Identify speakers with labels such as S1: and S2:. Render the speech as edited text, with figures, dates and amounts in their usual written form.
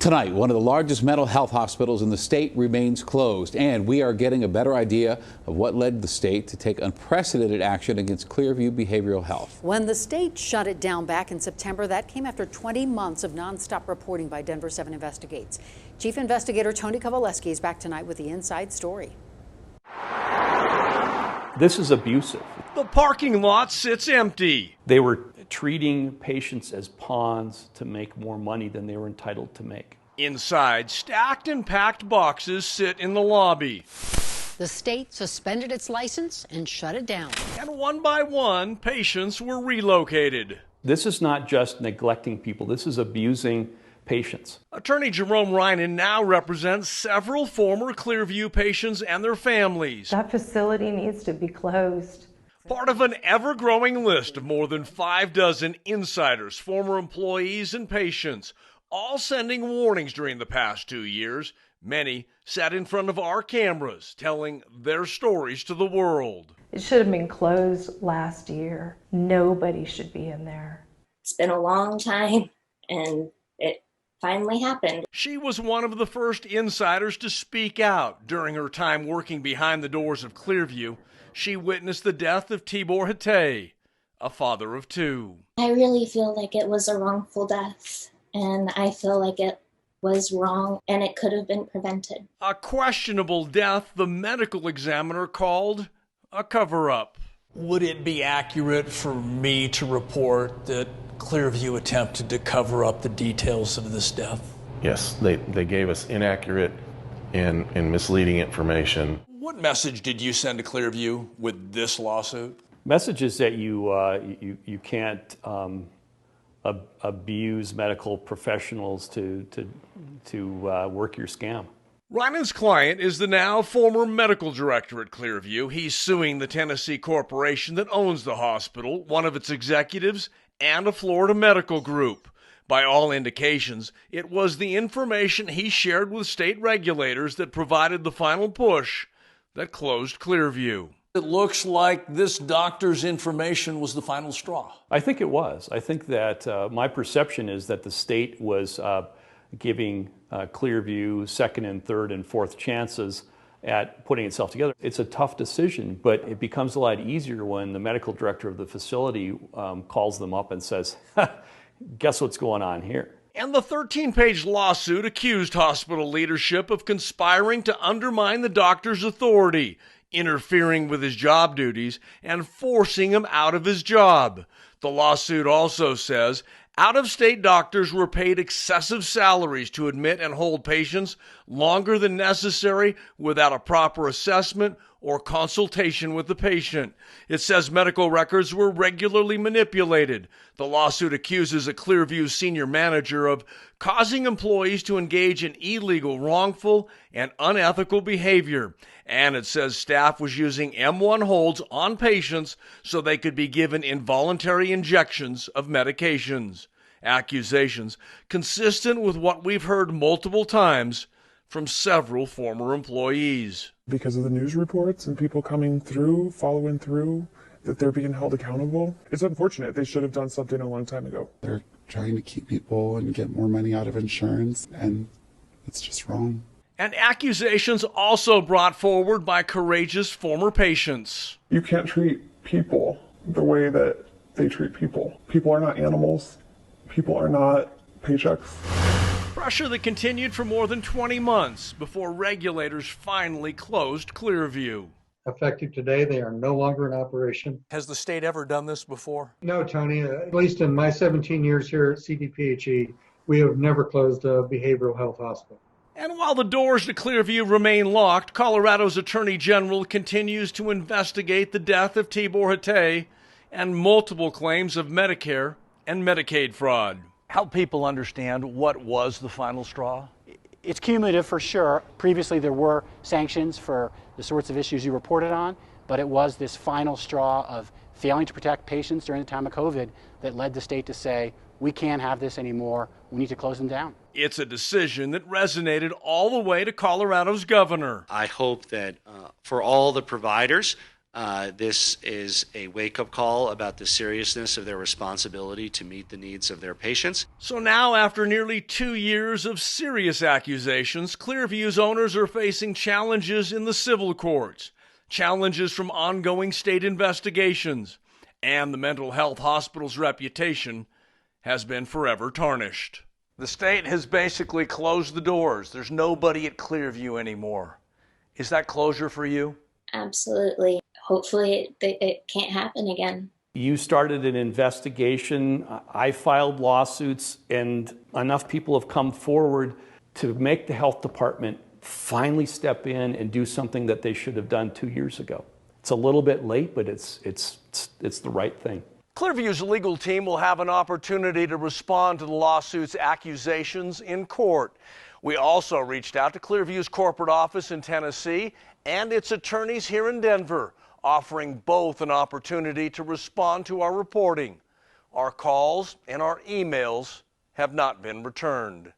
S1: Tonight, one of the largest mental health hospitals in the state remains closed, and we are getting a better idea of what led the state to take unprecedented action against Clearview Behavioral Health.
S2: When the state shut it down back in September, that came after 20 months of nonstop reporting by Denver 7 Investigates. Chief Investigator Tony Kovaleski is back tonight with the inside story.
S3: This is abusive.
S4: The parking lot sits empty.
S3: They were treating patients as pawns to make more money than they were entitled to make.
S4: Inside, stacked and packed boxes sit in the lobby.
S5: The state suspended its license and shut it down.
S4: And one by one, patients were relocated.
S3: This is not just neglecting people, this is abusing patients.
S4: Attorney Jerome Reinen now represents several former Clearview patients and their families.
S6: That facility needs to be closed.
S4: Part of an ever-growing list of more than 6 insiders, former employees, and patients, all sending warnings during the past 2 years. Many sat in front of our cameras, telling their stories to the world.
S6: It should have been closed last year. Nobody should be in there.
S7: It's been a long time, and it finally happened.
S4: She was one of the first insiders to speak out during her time working behind the doors of Clearview. She witnessed the death of Tibor Hatay, a father of 2.
S7: I really feel like it was a wrongful death, and I feel like it was wrong and it could have been prevented.
S4: A questionable death the medical examiner called a cover-up.
S8: Would it be accurate for me to report that Clearview attempted to cover up the details of this death?
S9: Yes, they gave us inaccurate and misleading information.
S8: What message did you send to Clearview with this lawsuit?
S3: Message is that you can't abuse medical professionals to work your scam.
S4: Reinen's client is the now former medical director at Clearview. He's suing the Tennessee corporation that owns the hospital, one of its executives, and a Florida medical group. By all indications, it was the information he shared with state regulators that provided the final push that closed Clearview.
S8: It looks like this doctor's information was the final straw.
S3: I think it was. I think that my perception is that the state was giving Clearview second and third and fourth chances at putting itself together. It's a tough decision, but it becomes a lot easier when the medical director of the facility calls them up and says, guess what's going on here?
S4: And the 13-page lawsuit accused hospital leadership of conspiring to undermine the doctor's authority, interfering with his job duties, and forcing him out of his job. The lawsuit also says out-of-state doctors were paid excessive salaries to admit and hold patients longer than necessary without a proper assessment or consultation with the patient. It says medical records were regularly manipulated. The lawsuit accuses a Clearview senior manager of causing employees to engage in illegal, wrongful, and unethical behavior. And it says staff was using M1 holds on patients so they could be given involuntary injections of medications. Accusations consistent with what we've heard multiple times from several former employees.
S10: Because of the news reports and people coming through, following through, that they're being held accountable. It's unfortunate. They should have done something a long time ago.
S11: They're trying to keep people and get more money out of insurance, and it's just wrong.
S4: And accusations also brought forward by courageous former patients.
S10: You can't treat people the way that they treat people. People are not animals. People are not paychecks.
S4: Pressure that continued for more than 20 months before regulators finally closed Clearview.
S12: Effective today, they are no longer in operation.
S8: Has the state ever done this before?
S12: No, Tony. At least in my 17 years here at CDPHE, we have never closed a behavioral health hospital.
S4: And while the doors to Clearview remain locked, Colorado's Attorney General continues to investigate the death of Tibor Hatay and multiple claims of Medicare and Medicaid fraud.
S8: Help people understand what was the final straw?
S13: It's cumulative for sure. Previously there were sanctions for the sorts of issues you reported on, but it was this final straw of failing to protect patients during the time of COVID that led the state to say, we can't have this anymore, we need to close them down.
S4: It's a decision that resonated all the way to Colorado's governor.
S14: I hope that for all the providers, This is a wake-up call about the seriousness of their responsibility to meet the needs of their patients.
S4: So now, after nearly 2 years of serious accusations, Clearview's owners are facing challenges in the civil courts, challenges from ongoing state investigations, and the mental health hospital's reputation has been forever tarnished. The state has basically closed the doors. There's nobody at Clearview anymore. Is that closure for you?
S7: Absolutely. Hopefully it can't happen again.
S3: You started an investigation. I filed lawsuits, and enough people have come forward to make the health department finally step in and do something that they should have done 2 years ago. It's a little bit late, but it's the right thing.
S4: Clearview's legal team will have an opportunity to respond to the lawsuit's accusations in court. We also reached out to Clearview's corporate office in Tennessee and its attorneys here in Denver, offering both an opportunity to respond to our reporting. Our calls and our emails have not been returned.